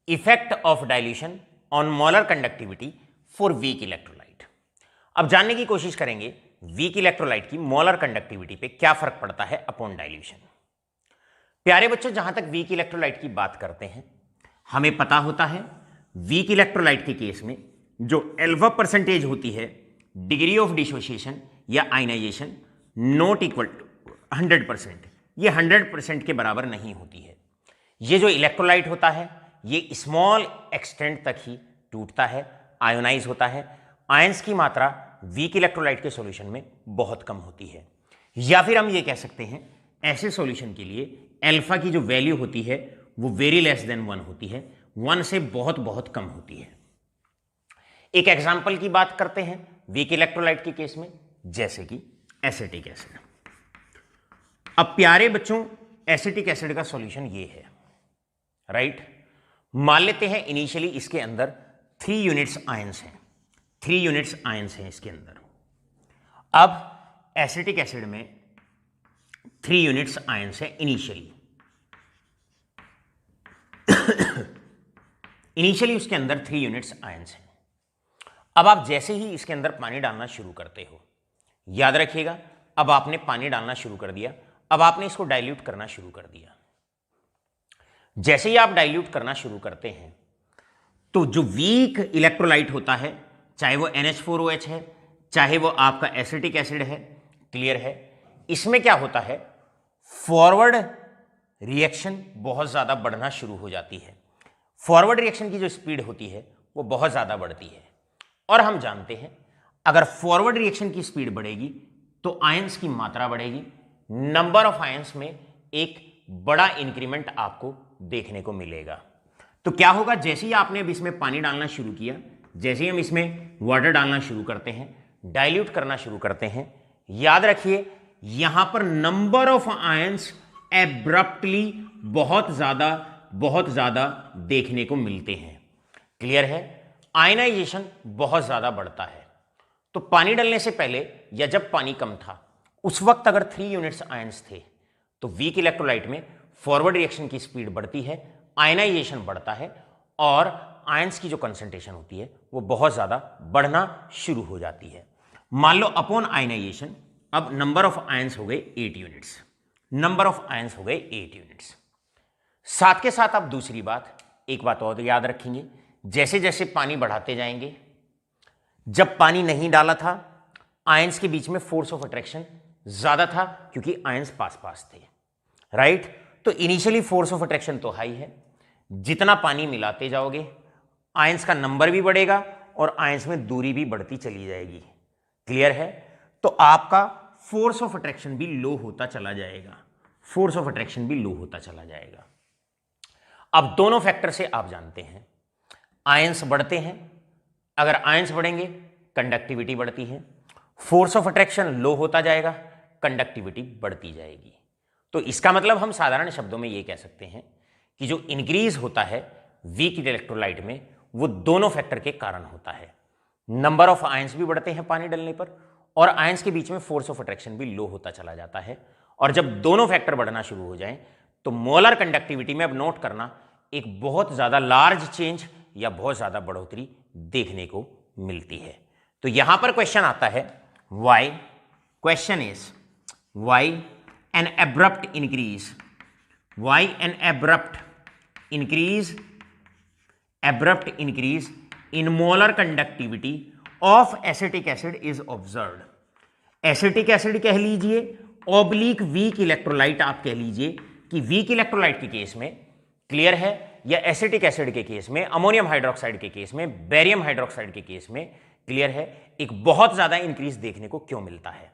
effect of dilution on molar conductivity for weak electrolyte. अब जानने की कोशिश करेंगे वीक इलेक्ट्रोलाइट की मोलर कंडक्टिविटी पे क्या फर्क पड़ता है अपॉन डाइल्यूशन। प्यारे बच्चों, जहां तक वीक इलेक्ट्रोलाइट की बात करते हैं, हमें पता होता है वीक इलेक्ट्रोलाइट के केस में जो अल्फा परसेंटेज होती है डिग्री ऑफ डिसोसिएशन या आयनाइजेशन नॉट इक्वल टू 100%, ये 100% के बराबर नहीं होती है। ये जो इलेक्ट्रोलाइट होता है ये स्मॉल एक्सटेंट तक ही टूटता है, आयोनाइज होता है। आयंस की मात्रा वीक इलेक्ट्रोलाइट के सॉल्यूशन में बहुत कम होती है, या फिर हम ये कह सकते हैं ऐसे सॉल्यूशन के लिए अल्फा की जो वैल्यू होती है वो वेरी लेस देन 1 होती है, 1 से बहुत बहुत कम होती है। एक एग्जांपल की बात करते हैं वीक इलेक्ट्रोलाइट के केस में, जैसे कि एसिटिक एसिड। अब प्यारे बच्चों, एसिटिक एसिड का सॉल्यूशन ये है, राइट। मान लेते हैं इनिशियली इसके अंदर 3 यूनिट्स आयंस हैं, 3 यूनिट्स आयंस हैं इसके अंदर। अब एसिटिक एसिड में 3 यूनिट्स आयंस हैं इनिशियली। इनिशियली उसके अंदर 3 यूनिट्स आयंस हैं। अब आप जैसे ही इसके अंदर पानी डालना शुरू करते हो, याद रखिएगा, अब आपने पानी डालना शुरू कर दिया, अब आपने इसको डाइल्यूट करना शुरू कर दिया। जैसे ही आप डाइल्यूट करना शुरू करते हैं तो जो वीक इलेक्ट्रोलाइट होता है, चाहे वो NH4OH है, चाहे वो आपका एसिटिक एसिड है, क्लियर है, इसमें क्या होता है, फॉरवर्ड रिएक्शन बहुत ज़्यादा बढ़ना शुरू हो जाती है। फॉरवर्ड रिएक्शन की जो स्पीड होती है वो बहुत ज़्यादा बढ़ती है, और हम जानते हैं अगर फॉरवर्ड रिएक्शन की स्पीड बढ़ेगी तो आयंस की मात्रा बढ़ेगी, नंबर ऑफ आयंस में एक बड़ा इंक्रीमेंट आपको देखने को मिलेगा। तो क्या होगा, जैसे ही आपने अब इसमें पानी डालना शुरू किया, जैसे ही हम इसमें वाटर डालना शुरू करते हैं, डाइल्यूट करना शुरू करते हैं, याद रखिए यहां पर नंबर ऑफ आयंस एब्रप्टली बहुत ज्यादा देखने को मिलते हैं, क्लियर है। आयनाइजेशन बहुत ज्यादा बढ़ता है। तो पानी डालने से पहले या जब पानी कम था उस वक्त अगर 3 यूनिट्स आयंस थे तो वीक इलेक्ट्रोलाइट में फॉरवर्ड रिएक्शन की स्पीड बढ़ती है, आयनाइजेशन बढ़ता है, और आयंस की जो कंसंट्रेशन होती है वो बहुत ज्यादा बढ़ना शुरू हो जाती है। मान लो अपॉन आयनाइजेशन अब नंबर ऑफ आयंस हो गए 8 यूनिट्स, नंबर ऑफ आयंस हो गए 8 यूनिट्स। साथ के साथ आप दूसरी बात, एक बात और याद रखेंगे, जैसे जैसे पानी बढ़ाते जाएंगे, जब पानी नहीं डाला था आयंस के बीच में फोर्स ऑफ अट्रैक्शन ज्यादा था क्योंकि आयंस पास पास थे, राइट। तो इनिशियली फोर्स ऑफ अट्रैक्शन तो हाई है, जितना पानी मिलाते जाओगे आयंस का नंबर भी बढ़ेगा और आयंस में दूरी भी बढ़ती चली जाएगी, क्लियर है। तो आपका फोर्स ऑफ अट्रैक्शन भी लो होता चला जाएगा, फोर्स ऑफ अट्रैक्शन भी लो होता चला जाएगा। अब दोनों फैक्टर से आप जानते हैं आयंस बढ़ते हैं, अगर आयंस बढ़ेंगे कंडक्टिविटी बढ़ती है, फोर्स ऑफ अट्रैक्शन लो होता जाएगा, कंडक्टिविटी बढ़ती जाएगी। तो इसका मतलब हम साधारण शब्दों में ये कह सकते हैं कि जो इंक्रीज होता है वीक इलेक्ट्रोलाइट में वो दोनों फैक्टर के कारण होता है। नंबर ऑफ आयंस भी बढ़ते हैं पानी डालने पर, और आयंस के बीच में फोर्स ऑफ अट्रैक्शन भी लो होता चला जाता है। और जब दोनों फैक्टर बढ़ना शुरू हो जाएं तो मोलर कंडक्टिविटी में अब नोट करना एक बहुत ज्यादा लार्ज चेंज या बहुत ज्यादा बढ़ोतरी देखने को मिलती है। तो यहां पर क्वेश्चन आता है why, question is why an abrupt increase, why an abrupt increase in molar conductivity of acetic acid is observed। Acetic acid कह लीजिए, ऑब्लिक वीक इलेक्ट्रोलाइट आप कह लीजिए कि वीक इलेक्ट्रोलाइट के केस में, क्लियर है, या एसिटिक एसिड के केस में, अमोनियम हाइड्रोक्साइड के केस में, बेरियम हाइड्रोक्साइड के केस में, क्लियर है, एक बहुत ज्यादा इंक्रीज देखने को क्यों मिलता है,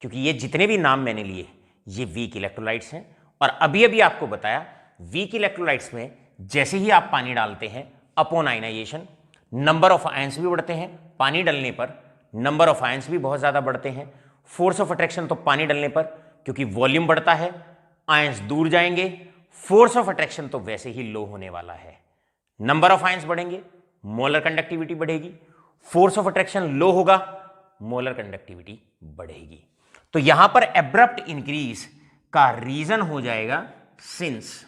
क्योंकि ये जितने भी नाम मैंने लिए ये वीक इलेक्ट्रोलाइट्स हैं। और अभी अभी आपको बताया वीक इलेक्ट्रोलाइट्स में जैसे ही आप पानी डालते हैं upon ionization number of ions भी बढ़ते हैं, पानी डालने पर नंबर ऑफ आयंस भी बहुत ज्यादा बढ़ते हैं। फोर्स ऑफ अट्रैक्शन तो पानी डालने पर क्योंकि वॉल्यूम बढ़ता है, आयंस दूर जाएंगे, फोर्स ऑफ अट्रैक्शन तो वैसे ही लो होने वाला है, नंबर ऑफ आयंस बढ़ेंगे, मोलर कंडक्टिविटी बढ़ेगी, फोर्स ऑफ अट्रैक्शन लो होगा, मोलर कंडक्टिविटी बढ़ेगी। तो यहां पर एब्रप्ट इंक्रीज का रीजन हो जाएगा सिंस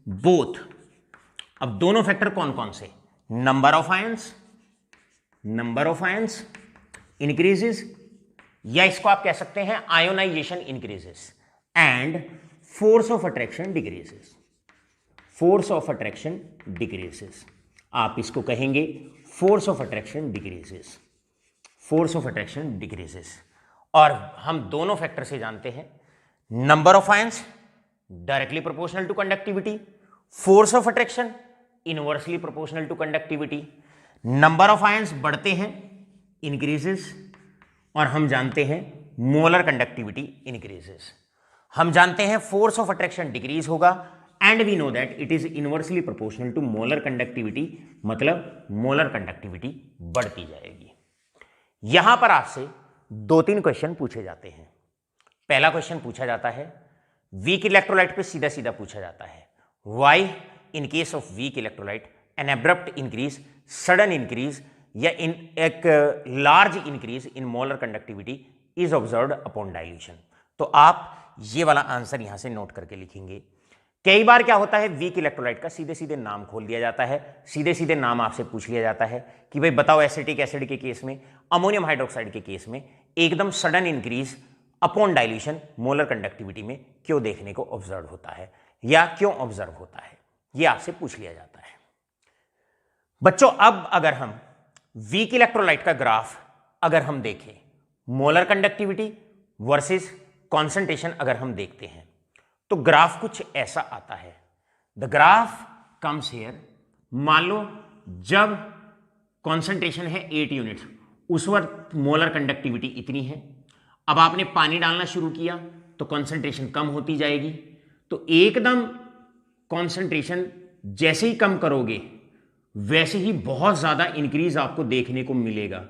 बोथ। अब दोनों फैक्टर कौन कौन से, नंबर ऑफ आयंस इंक्रीजेस, या इसको आप कह सकते हैं ionization increases, and force of attraction decreases. आप इसको कहेंगे फोर्स ऑफ अट्रैक्शन डिक्रीजेस। और हम दोनों फैक्टर से जानते हैं, number of ions directly proportional to conductivity, force of attraction inversely proportional to conductivity. Number of ions बढ़ते हैं, इंक्रीजेस, और हम जानते हैं मोलर कंडक्टिविटी इंक्रीजेस। हम जानते हैं फोर्स ऑफ अट्रैक्शन डिक्रीज होगा, and we know that it is inversely proportional to molar conductivity, मतलब मोलर कंडक्टिविटी बढ़ती जाएगी। यहां पर आपसे 2-3 क्वेश्चन पूछे जाते हैं। पहला क्वेश्चन पूछा जाता है वीक इलेक्ट्रोलाइट पे, सीधा सीधा पूछा जाता है, why in case of weak electrolyte an abrupt increase, sudden increase या इन एक large increase in molar conductivity is observed upon dilution. तो आप ये वाला आंसर यहां से नोट करके लिखेंगे। कई बार क्या होता है, वीक इलेक्ट्रोलाइट का सीधे सीधे नाम खोल दिया जाता है, सीधे सीधे नाम आपसे पूछ लिया जाता है कि भाई बताओ एसिटिक एसिड के केस में, अमोनियम हाइड्रोक्साइड के केस में एकदम sudden increase upon dilution molar conductivity में क्यों देखने को ऑब्जर्व होता है, या क्यों ऑब्जर्व होता है, यह आपसे पूछ लिया जाता है। बच्चों अब अगर हम वीक इलेक्ट्रोलाइट का ग्राफ अगर हम देखें, मोलर कंडक्टिविटी वर्सेस कॉन्सेंट्रेशन अगर हम देखते हैं, तो ग्राफ कुछ ऐसा आता है। द ग्राफ कम्स हियर, मान लो जब कॉन्सेंट्रेशन है 8 यूनिट्स, उस वक्त मोलर कंडक्टिविटी इतनी है। अब आपने पानी डालना शुरू किया तो कॉन्सेंट्रेशन कम होती जाएगी, तो एकदम कॉन्सेंट्रेशन जैसे ही कम करोगे वैसे ही बहुत ज्यादा इंक्रीज आपको देखने को मिलेगा,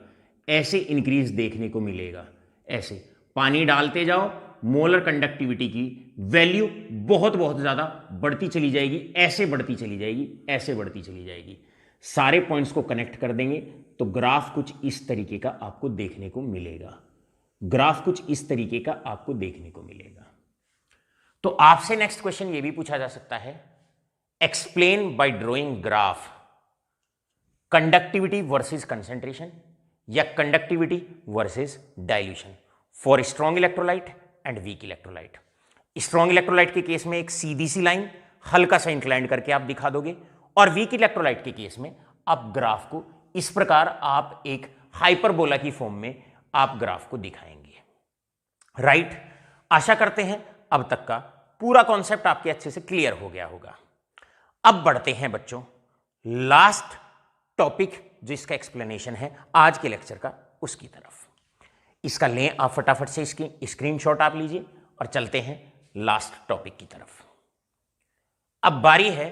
ऐसे इंक्रीज देखने को मिलेगा। ऐसे पानी डालते जाओ, मोलर कंडक्टिविटी की वैल्यू बहुत बहुत ज्यादा बढ़ती चली जाएगी, ऐसे बढ़ती चली जाएगी, ऐसे बढ़ती चली जाएगी। सारे पॉइंट्स को कनेक्ट कर देंगे तो ग्राफ कुछ इस तरीके का आपको देखने को मिलेगा, ग्राफ कुछ इस तरीके का आपको देखने को मिलेगा। तो आपसे नेक्स्ट क्वेश्चन ये भी पूछा जा सकता है, explain by drawing graph conductivity versus concentration या conductivity versus dilution for strong electrolyte and weak electrolyte. Strong electrolyte के केस में एक सीधी सी लाइन हल्का सा इंक्लाइंड करके आप दिखा दोगे, और वीक इलेक्ट्रोलाइट के केस में आप ग्राफ को इस प्रकार आप एक हाइपरबोला की फॉर्म में आप ग्राफ को दिखाएंगे। राइट, आशा करते हैं अब तक का पूरा कॉन्सेप्ट आपके अच्छे से क्लियर हो गया होगा। अब बढ़ते हैं बच्चों लास्ट टॉपिक जो इसका एक्सप्लेनेशन है आज के लेक्चर का, उसकी तरफ। इसका लें आप फटाफट से इसकी स्क्रीनशॉट आप लीजिए और चलते हैं लास्ट टॉपिक की तरफ। अब बारी है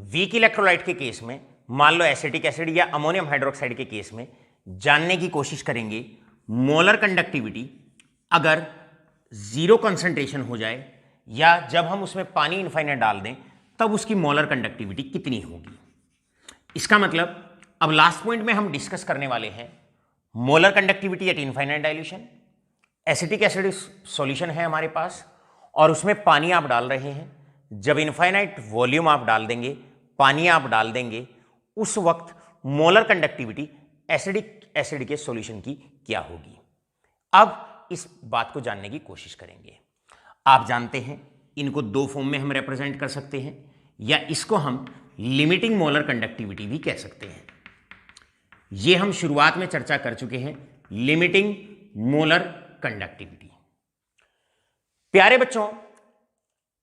वीक इलेक्ट्रोलाइट के केस में, मान लो एसिटिक एसिड या अमोनियम हाइड्रोक्साइड के केस में जानने की कोशिश करेंगे मोलर कंडक्टिविटी अगर 0 कंसंट्रेशन हो जाए या जब हम उसमें पानी इनफाइनाइट डाल दें तब उसकी मोलर कंडक्टिविटी कितनी होगी। इसका मतलब अब लास्ट पॉइंट में हम डिस्कस करने वाले हैं molar conductivity at infinite dilution. Acetic acid solution है हमारे पास और उसमें पानी आप डाल रहे हैं, जब इनफाइनाइट वॉल्यूम आप डाल देंगे, पानी आप डाल देंगे, उस वक्त मोलर कंडक्टिविटी एसिडिक एसिड के सॉल्यूशन की क्या होगी। अब इस बात को जानने की कोशिश करेंगे। आप जानते हैं इनको 2 फॉर्म में हम रिप्रेजेंट कर सकते हैं, या इसको हम लिमिटिंग मोलर कंडक्टिविटी भी कह सकते हैं। ये हम शुरुआत में चर्चा कर चुके हैं, लिमिटिंग मोलर कंडक्टिविटी। प्यारे बच्चों,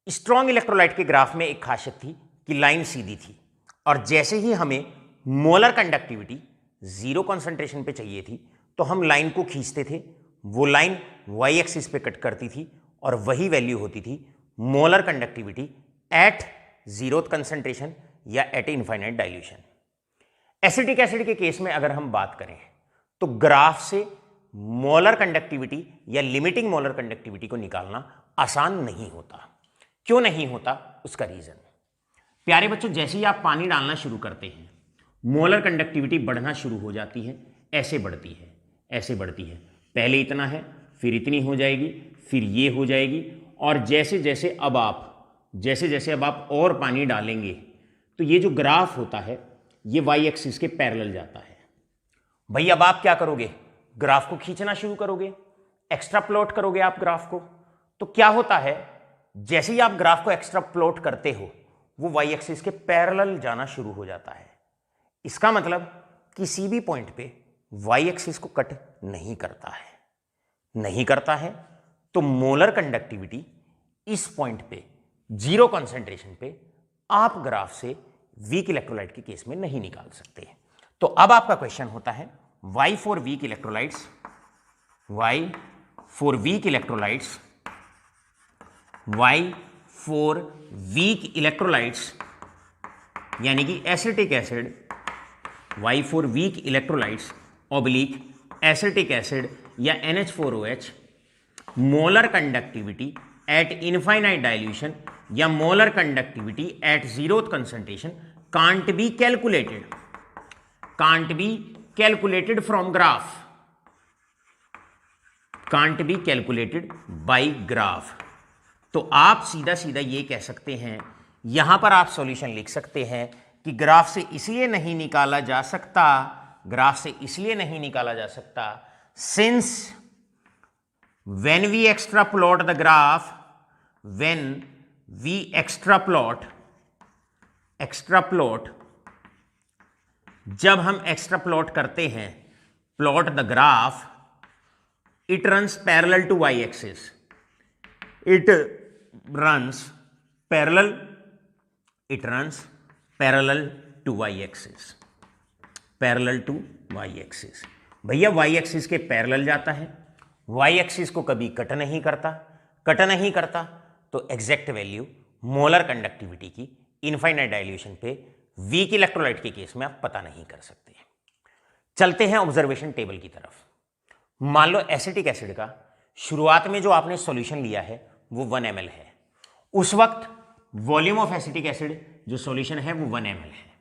स्ट्रॉन्ग इलेक्ट्रोलाइट के ग्राफ में एक खासियत थी कि लाइन सीधी थी, और जैसे ही हमें मोलर कंडक्टिविटी 0 कॉन्सेंट्रेशन पे चाहिए थी तो हम लाइन को खींचते थे, वो लाइन वाई एक्सिस पे कट करती थी और वही वैल्यू होती थी molar conductivity at 0th concentration या at infinite dilution. Acetic acid के केस में अगर हम बात करें तो ग्राफ से मोलर कंडक्टिविटी या लिमिटिंग मोलर कंडक्टिविटी को निकालना आसान नहीं होता। क्यों नहीं होता, उसका रीजन, प्यारे बच्चों, जैसे ही आप पानी डालना शुरू करते हैं मोलर कंडक्टिविटी बढ़ना शुरू हो जाती है, ऐसे बढ़ती है, ऐसे बढ़ती है, पहले इतना है, फिर इतनी हो जाएगी, फिर ये हो जाएगी, और जैसे जैसे अब आप और पानी डालेंगे तो ये जो ग्राफ होता है ये वाई एक्सिस के पैरेलल जाता है। भाई अब आप क्या करोगे, ग्राफ को खींचना शुरू करोगे, एक्स्ट्रा प्लॉट करोगे आप ग्राफ को। तो क्या होता है, जैसे ही आप ग्राफ को एक्स्ट्रा प्लॉट करते हो वो वाई एक्सिस के पैरेलल जाना शुरू हो जाता है। इसका मतलब किसी भी पॉइंट पे वाई एक्सिस को कट नहीं करता है, तो मोलर कंडक्टिविटी इस पॉइंट पे, जीरो कंसंट्रेशन पे, आप ग्राफ से वीक इलेक्ट्रोलाइट के केस में नहीं निकाल सकते। तो अब आपका क्वेश्चन होता है Y for weak electrolytes यानी कि acetic acid, Y for weak electrolytes oblique acetic acid या NH4OH, molar conductivity at infinite dilution या molar conductivity at zeroth concentration can't be calculated from graph, can't be calculated by graph. तो आप सीधा सीधा ये कह सकते हैं, यहां पर आप सॉल्यूशन लिख सकते हैं कि ग्राफ से इसलिए नहीं निकाला जा सकता, since when we extraplot the graph, जब हम एक्स्ट्राप्लॉट करते हैं, plot the graph, it runs parallel to y axis, it runs parallel to y axis. भैया वाई एक्सिस के पैरेलल जाता है, वाई एक्सिस को कभी कट नहीं करता, तो एग्जैक्ट वैल्यू मोलर कंडक्टिविटी की इनफाइनाइट डाइल्यूशन पे वीक इलेक्ट्रोलाइट के केस में आप पता नहीं कर सकते। चलते हैं ऑब्जर्वेशन टेबल की तरफ। मान लो एसिटिक एसिड का शुरुआत में जो आपने सॉल्यूशन लिया है वो 1 ml है, उस वक्त वॉल्यूम ऑफ एसिटिक एसिड जो सॉल्यूशन है वो 1 ml है।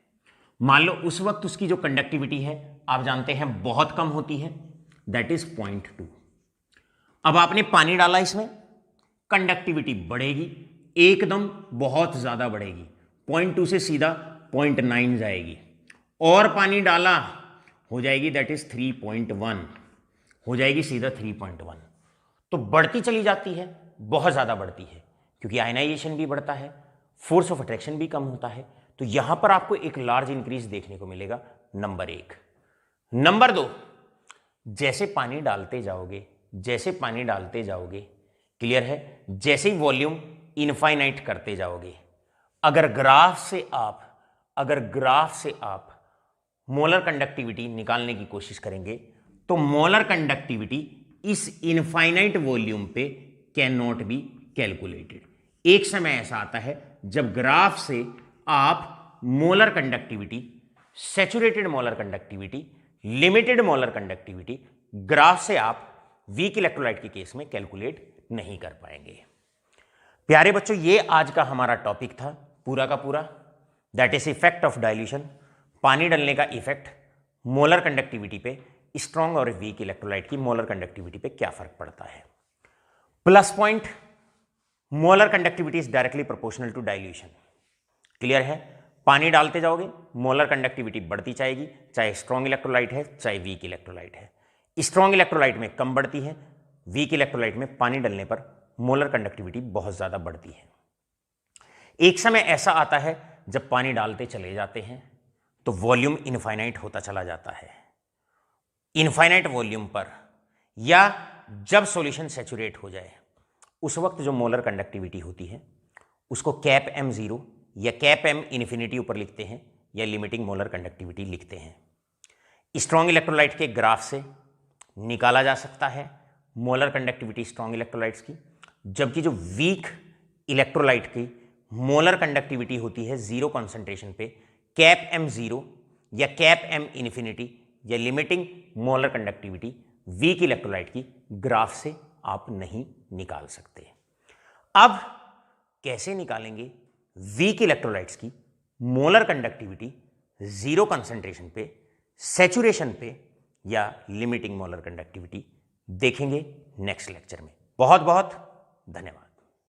मान लो उस वक्त उसकी जो कंडक्टिविटी है आप जानते हैं बहुत कम होती है, दैट इज 0.2। अब आपने पानी डाला, इसमें कंडक्टिविटी बढ़ेगी, एकदम बहुत ज्यादा बढ़ेगी, 0.2 से सीधा 0.9 जाएगी, और पानी डाला हो जाएगी दैट इज 3.1, हो जाएगी सीधा 3.1। तो बढ़ती चली जाती है, बहुत ज्यादा बढ़ती है, क्योंकि आयनाइजेशन भी बढ़ता है, फोर्स ऑफ अट्रैक्शन भी कम होता है। तो यहां पर आपको एक लार्ज इंक्रीज देखने को मिलेगा, नंबर 1। नंबर 2, जैसे पानी डालते जाओगे, क्लियर है, जैसे ही वॉल्यूम इनफाइनाइट करते जाओगे, अगर ग्राफ से आप मोलर कंडक्टिविटी निकालने की कोशिश करेंगे तो मोलर कंडक्टिविटी इस इनफाइनाइट वॉल्यूम पे कैन नॉट बी कैलकुलेटेड। एक समय ऐसा आता है जब ग्राफ से आप molar conductivity, saturated molar conductivity, limited molar conductivity, graph से आप वीक इलेक्ट्रोलाइट के केस में कैलकुलेट नहीं कर पाएंगे। प्यारे बच्चों, ये आज का हमारा टॉपिक था पूरा का पूरा, that is effect of dilution, पानी डालने का इफेक्ट मोलर कंडक्टिविटी पे, स्ट्रॉन्ग और वीक इलेक्ट्रोलाइट की मोलर कंडक्टिविटी पे क्या फर्क पड़ता है। Plus point, molar conductivity is directly proportional to dilution. Clear है, पानी डालते जाओगे मोलर कंडक्टिविटी बढ़ती जाएगी, चाहे स्ट्रॉन्ग इलेक्ट्रोलाइट है चाहे वीक इलेक्ट्रोलाइट है। स्ट्रॉन्ग इलेक्ट्रोलाइट में कम बढ़ती है, वीक इलेक्ट्रोलाइट में पानी डालने पर मोलर कंडक्टिविटी बहुत ज्यादा बढ़ती है। एक समय ऐसा आता है जब पानी डालते चले जाते हैं तो वॉल्यूम इनफाइनाइट होता चला जाता है। इनफाइनाइट वॉल्यूम पर या जब सॉल्यूशन सैचुरेट हो जाए उस वक्त जो मोलर कंडक्टिविटी होती है उसको कैप M0 या कैप M इन्फिनिटी ऊपर लिखते हैं या लिमिटिंग मोलर कंडक्टिविटी लिखते हैं। स्ट्रॉन्ग इलेक्ट्रोलाइट के ग्राफ से निकाला जा सकता है मोलर कंडक्टिविटी स्ट्रॉन्ग इलेक्ट्रोलाइट्स की, जबकि जो वीक इलेक्ट्रोलाइट की मोलर कंडक्टिविटी होती है जीरो कॉन्सेंट्रेशन पे कैप M0 या कैप M इन्फिनिटी या limiting molar conductivity week electrolyte की ग्राफ से आप नहीं निकाल सकते। अब कैसे निकालेंगे वीक इलेक्ट्रोलाइट्स की मोलर कंडक्टिविटी जीरो कंसंट्रेशन पे, सैचुरेशन पे या लिमिटिंग मोलर कंडक्टिविटी, देखेंगे नेक्स्ट लेक्चर में। बहुत बहुत धन्यवाद।